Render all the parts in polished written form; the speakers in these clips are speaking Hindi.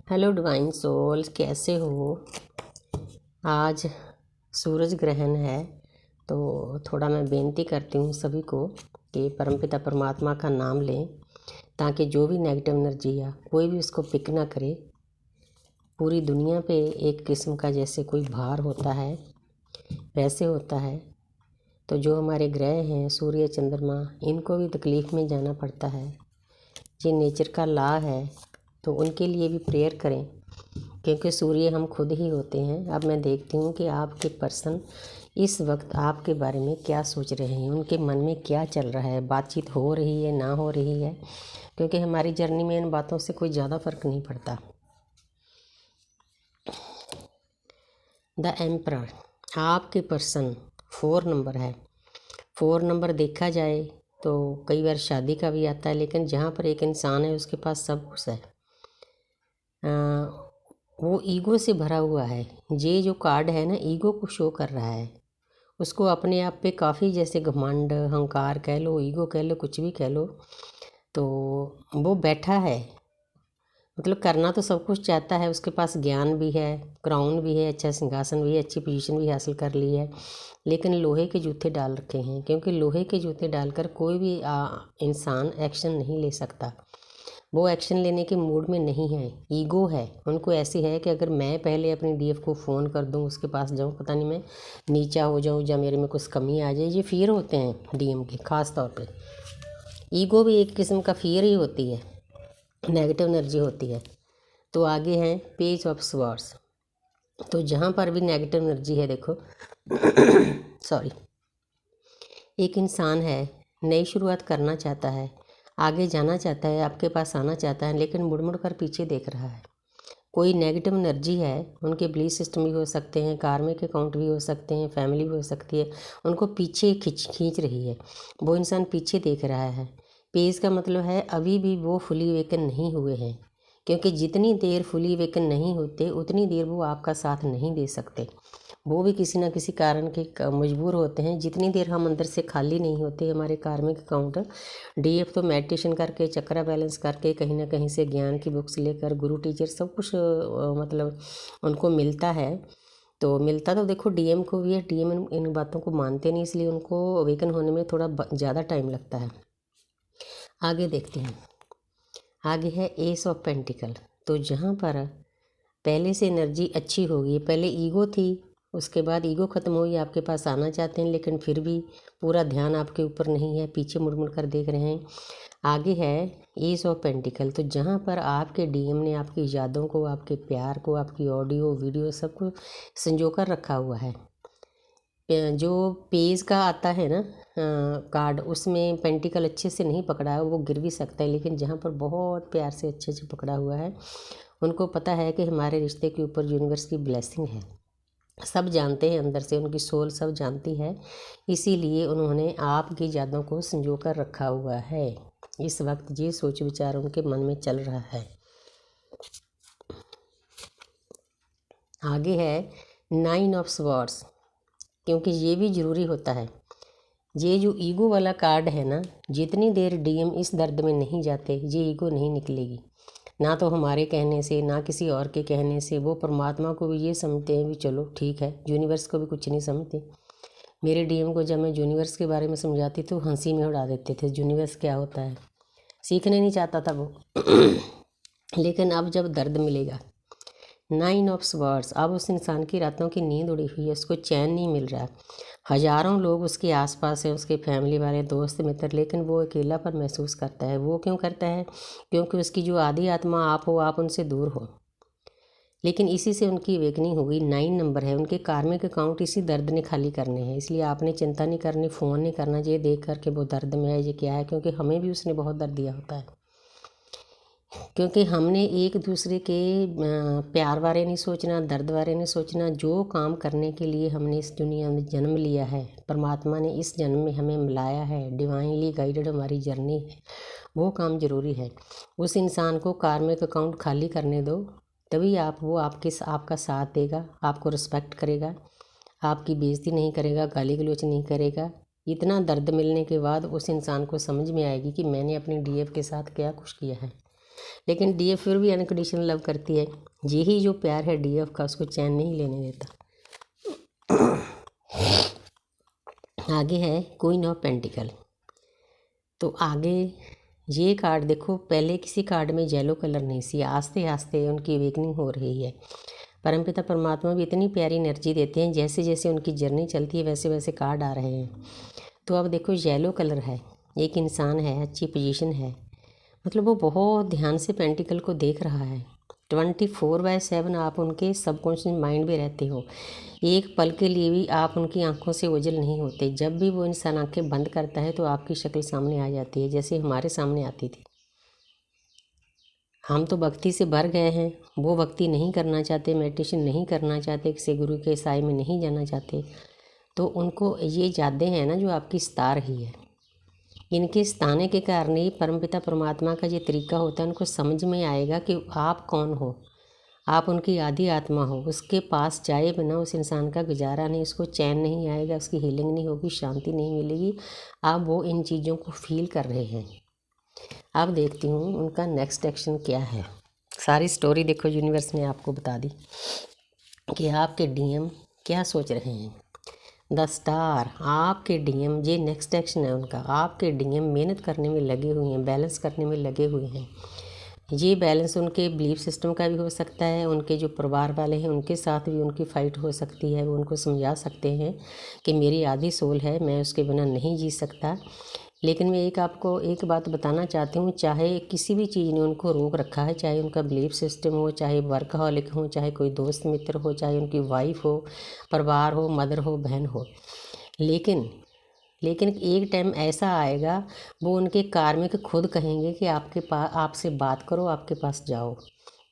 हेलो डिवाइन सोल्स, कैसे हो। आज सूरज ग्रहण है तो थोड़ा मैं बेनती करती हूँ सभी को कि परमपिता परमात्मा का नाम लें ताकि जो भी नेगेटिव एनर्जी या कोई भी उसको पिक ना करे। पूरी दुनिया पे एक किस्म का जैसे कोई भार होता है वैसे होता है, तो जो हमारे ग्रह हैं सूर्य चंद्रमा, इनको भी तकलीफ़ में जाना पड़ता है। ये नेचर का लॉ है, तो उनके लिए भी प्रेयर करें क्योंकि सूर्य हम खुद ही होते हैं। अब मैं देखती हूँ कि आपके पर्सन इस वक्त आपके बारे में क्या सोच रहे हैं, उनके मन में क्या चल रहा है, बातचीत हो रही है ना हो रही है, क्योंकि हमारी जर्नी में इन बातों से कोई ज़्यादा फ़र्क नहीं पड़ता। द एम्परर, आपके पर्सन 4 नंबर है। 4 नंबर देखा जाए तो कई बार शादी का भी आता है, लेकिन जहाँ पर एक इंसान है उसके पास सब कुछ है। वो ईगो से भरा हुआ है। ये जो कार्ड है ना, ईगो को शो कर रहा है। उसको अपने आप पे काफ़ी जैसे घमंड, अहंकार कह लो, ईगो कह लो, कुछ भी कह लो, तो वो बैठा है। मतलब करना तो सब कुछ चाहता है, उसके पास ज्ञान भी है, क्राउन भी है, अच्छा सिंहासन भी है, अच्छी पोजीशन भी हासिल कर ली है, लेकिन लोहे के जूते डाल रखे हैं। क्योंकि लोहे के जूते डालकर कोई भी इंसान एक्शन नहीं ले सकता। वो एक्शन लेने के मूड में नहीं है, ईगो है। उनको ऐसी है कि अगर मैं पहले अपनी डीएफ को फ़ोन कर दूं, उसके पास जाऊं, पता नहीं मैं नीचा हो जाऊं या मेरे में कुछ कमी आ जाए। ये फियर होते हैं डीएम के, ख़ास तौर पे। ईगो भी एक किस्म का फियर ही होती है, नेगेटिव एनर्जी होती है। तो आगे हैं पेज ऑफ स्वॉर्ड्स। तो जहाँ पर भी नेगेटिव एनर्जी है, देखो सॉरी, एक इंसान है, नई शुरुआत करना चाहता है, आगे जाना चाहता है, आपके पास आना चाहता है, लेकिन मुड़ मुड़ कर पीछे देख रहा है। कोई नेगेटिव एनर्जी है, उनके बिलीफ सिस्टम भी हो सकते हैं, कार्मिक अकाउंट भी हो सकते हैं, फैमिली भी हो सकती है, उनको पीछे खींच रही है। वो इंसान पीछे देख रहा है। पेज का मतलब है अभी भी वो फुली वेकन नहीं हुए हैं, क्योंकि जितनी देर फुली वेकन नहीं होते उतनी देर वो आपका साथ नहीं दे सकते। वो भी किसी ना किसी कारण के मजबूर होते हैं। जितनी देर हम अंदर से खाली नहीं होते, हमारे कार्मिक अकाउंट डीएफ तो मेडिटेशन करके, चक्रा बैलेंस करके, कहीं ना कहीं से ज्ञान की बुक्स लेकर, गुरु टीचर सब कुछ मतलब उनको मिलता है। तो मिलता तो देखो डीएम को भी है, डीएम इन बातों को मानते नहीं, इसलिए उनको अवेकन होने में थोड़ा ज़्यादा टाइम लगता है। आगे देखते हैं। आगे है एस ऑफ पेंटिकल। तो जहाँ पर पहले से एनर्जी अच्छी होगी, पहले ईगो थी, उसके बाद ईगो ख़त्म हुई, आपके पास आना चाहते हैं, लेकिन फिर भी पूरा ध्यान आपके ऊपर नहीं है, पीछे मुड़ मुड़ कर देख रहे हैं। आगे है एस ऑफ पेंटिकल। तो जहाँ पर आपके डीएम ने आपकी यादों को, आपके प्यार को, आपकी ऑडियो वीडियो सब कुछ संजो कर रखा हुआ है। जो पेज का आता है ना कार्ड, उसमें पेंटिकल अच्छे से नहीं पकड़ा है, वो गिर भी सकता है, लेकिन जहाँ पर बहुत प्यार से अच्छे से पकड़ा हुआ है, उनको पता है कि हमारे रिश्ते के ऊपर यूनिवर्स की ब्लेसिंग है। सब जानते हैं, अंदर से उनकी सोल सब जानती है, इसीलिए उन्होंने आपकी यादों को संजो कर रखा हुआ है। इस वक्त ये सोच विचार उनके मन में चल रहा है। आगे है 9 ऑफ स्वॉर्ड्स, क्योंकि ये भी ज़रूरी होता है। ये जो ईगो वाला कार्ड है ना, जितनी देर डीएम इस दर्द में नहीं जाते, ये ईगो नहीं निकलेगी। ना तो हमारे कहने से, ना किसी और के कहने से। वो परमात्मा को भी ये समझते हैं भी चलो ठीक है, यूनिवर्स को भी कुछ नहीं समझते। मेरे डीएम को जब मैं यूनिवर्स के बारे में समझाती तो हंसी में उड़ा देते थे, यूनिवर्स क्या होता है, सीखने नहीं चाहता था वो लेकिन अब जब दर्द मिलेगा, 9 ऑफ स्वॉर्ड्स, अब उस इंसान की रातों की नींद उड़ी हुई है, उसको चैन नहीं मिल रहा। हजारों लोग उसके आसपास हैं, उसके फैमिली वाले, दोस्त मित्र, लेकिन वो अकेलापन महसूस करता है। वो क्यों करता है? क्योंकि उसकी जो आधी आत्मा आप हो, आप उनसे दूर हो। लेकिन इसी से उनकी अवेकनिंग होगी। 9 नंबर है, उनके कार्मिक अकाउंट इसी दर्द ने खाली करने हैं, इसलिए आपने चिंता नहीं करनी, फ़ोन नहीं करना ये देख कर के वो दर्द में है, ये क्या है, क्योंकि हमें भी उसने बहुत दर्द दिया होता है। क्योंकि हमने एक दूसरे के प्यार बारे नहीं सोचना, दर्द बारे नहीं सोचना। जो काम करने के लिए हमने इस दुनिया में जन्म लिया है, परमात्मा ने इस जन्म में हमें मिलाया है, डिवाइनली गाइडेड हमारी जर्नी है, वो काम ज़रूरी है। उस इंसान को कार्मिक अकाउंट खाली करने दो, तभी वो आपका साथ देगा, आपको रिस्पेक्ट करेगा, आपकी बेइज्जती नहीं करेगा, गाली गलौज नहीं करेगा। इतना दर्द मिलने के बाद उस इंसान को समझ में आएगी कि मैंने अपनी डीएफ के साथ क्या कुछ किया है। लेकिन डीएफ फिर भी अनकंडीशनल लव करती है। यही जो प्यार है डीएफ का, उसको चैन नहीं लेने देता। आगे है क्वीन ऑफ पेंटिकल। तो आगे ये कार्ड देखो, पहले किसी कार्ड में येलो कलर नहीं सी, आस्ते आस्ते उनकी अवेकनिंग हो रही है। परमपिता परमात्मा भी इतनी प्यारी एनर्जी देते हैं, जैसे जैसे उनकी जर्नी चलती है वैसे वैसे कार्ड आ रहे हैं। तो अब देखो येलो कलर है, एक इंसान है, अच्छी पोजीशन है, मतलब वो बहुत ध्यान से पेंटिकल को देख रहा है। 24/7 आप उनके सबकॉन्शियस माइंड में रहते हो। एक पल के लिए भी आप उनकी आंखों से ओझल नहीं होते। जब भी वो इंसान आंखें बंद करता है तो आपकी शक्ल सामने आ जाती है, जैसे हमारे सामने आती थी। हम तो भक्ति से भर गए हैं, वो भक्ति नहीं करना चाहते, मेडिटेशन नहीं करना चाहते, किसी गुरु के साए में नहीं जाना चाहते। तो उनको ये यादें हैं ना जो आपकी सता रही है, इनके सताने के कारण ही परमपिता परमात्मा का ये तरीका होता है, उनको समझ में आएगा कि आप कौन हो, आप उनकी आधी आत्मा हो। उसके पास जाए बिना उस इंसान का गुजारा नहीं, उसको चैन नहीं आएगा, उसकी हीलिंग नहीं होगी, शांति नहीं मिलेगी। अब वो इन चीज़ों को फील कर रहे हैं। अब देखती हूँ उनका नेक्स्ट एक्शन क्या है। सारी स्टोरी देखो, यूनिवर्स ने आपको बता दी कि आपके डीएम क्या सोच रहे हैं। द स्टार, आपके डीएम, ये नेक्स्ट एक्शन है उनका। आपके डीएम मेहनत करने में लगे हुए हैं, बैलेंस करने में लगे हुए हैं। ये बैलेंस उनके बिलीफ सिस्टम का भी हो सकता है, उनके जो परिवार वाले हैं उनके साथ भी उनकी फ़ाइट हो सकती है। वो उनको समझा सकते हैं कि मेरी आधी सोल है, मैं उसके बिना नहीं जी सकता। लेकिन मैं आपको एक बात बताना चाहती हूँ, चाहे किसी भी चीज़ ने उनको रोक रखा है, चाहे उनका बिलीफ सिस्टम हो, चाहे वर्कहॉलिक हो, चाहे कोई दोस्त मित्र हो, चाहे उनकी वाइफ हो, परिवार हो, मदर हो, बहन हो, लेकिन एक टाइम ऐसा आएगा वो उनके कार्मिक खुद कहेंगे कि आपके पास, आपसे बात करो, आपके पास जाओ।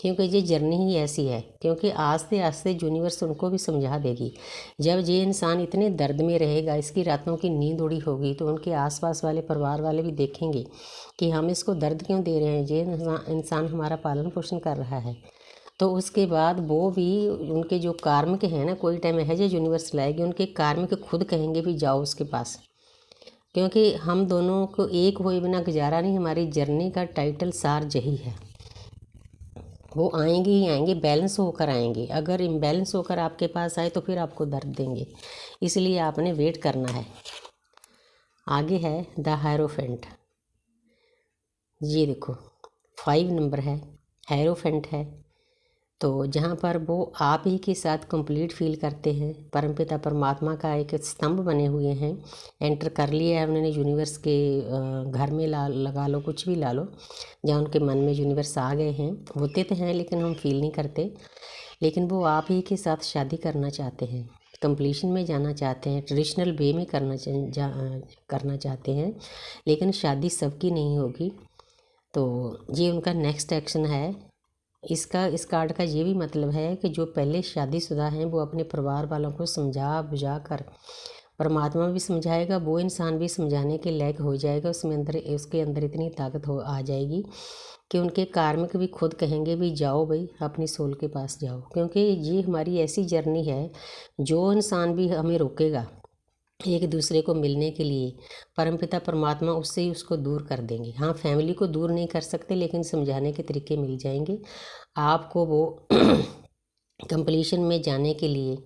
क्योंकि ये जर्नी ही ऐसी है, क्योंकि आस्ते आस्ते यूनिवर्स उनको भी समझा देगी। जब ये इंसान इतने दर्द में रहेगा, इसकी रातों की नींद उड़ी होगी, तो उनके आसपास वाले परिवार वाले भी देखेंगे कि हम इसको दर्द क्यों दे रहे हैं, ये इंसान हमारा पालन पोषण कर रहा है। तो उसके बाद वो भी, उनके जो कार्मिक हैं ना, कोई टाइम है जो यूनिवर्स लाएगी, उनके कार्मिक खुद कहेंगे भी जाओ उसके पास। क्योंकि हम दोनों को एक हुए बिना गुजारा नहीं, हमारी जर्नी का टाइटल सार यही है। वो आएंगे ही आएंगे, बैलेंस होकर आएंगे। अगर इम्बैलेंस होकर आपके पास आए तो फिर आपको दर्द देंगे, इसलिए आपने वेट करना है। आगे है द हायरोफेंट। ये देखो 5 नंबर है, हायरोफेंट है। तो जहाँ पर वो आप ही के साथ कंप्लीट फील करते हैं, परमपिता परमात्मा का एक स्तंभ बने हुए हैं। एंटर कर लिया है उन्होंने यूनिवर्स के घर में, लगा लो, कुछ भी ला लो, जहाँ उनके मन में यूनिवर्स आ गए हैं। होते तो हैं लेकिन हम फील नहीं करते। लेकिन वो आप ही के साथ शादी करना चाहते हैं, कंप्लीशन में जाना चाहते हैं, ट्रेडिशनल वे में करना चाहते हैं, लेकिन शादी सबकी नहीं होगी। तो ये उनका नेक्स्ट एक्शन है। इस कार्ड का ये भी मतलब है कि जो पहले शादीशुदा हैं वो अपने परिवार वालों को समझा बुझा कर, परमात्मा भी समझाएगा, वो इंसान भी समझाने के लायक हो जाएगा, उसके अंदर इतनी ताकत हो आ जाएगी कि उनके कार्मिक भी खुद कहेंगे भी जाओ भाई, अपनी सोल के पास जाओ। क्योंकि ये हमारी ऐसी जर्नी है, जो इंसान भी हमें रोकेगा एक दूसरे को मिलने के लिए, परमपिता परमात्मा उससे ही उसको दूर कर देंगे। हाँ, फैमिली को दूर नहीं कर सकते, लेकिन समझाने के तरीके मिल जाएंगे आपको। वो कंप्लीशन में जाने के लिए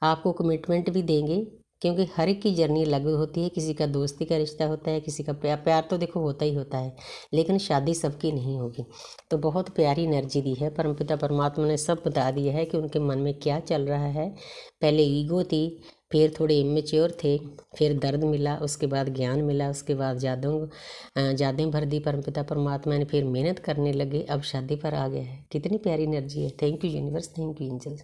आपको कमिटमेंट भी देंगे, क्योंकि हर एक की जर्नी अलग होती है। किसी का दोस्ती का रिश्ता होता है, किसी का प्यार तो देखो होता ही होता है, लेकिन शादी सबकी नहीं होगी। तो बहुत प्यारी एनर्जी दी है परमपिता परमात्मा ने, सब बता दिया है कि उनके मन में क्या चल रहा है। पहले ईगो थी, फिर थोड़े इमेच्योर थे, फिर दर्द मिला, उसके बाद ज्ञान मिला, उसके बाद यादें भर दी परमपिता परमात्मा ने, फिर मेहनत करने लगे, अब शादी पर आ गया है। कितनी प्यारी एनर्जी है। Thank you universe, thank you angels.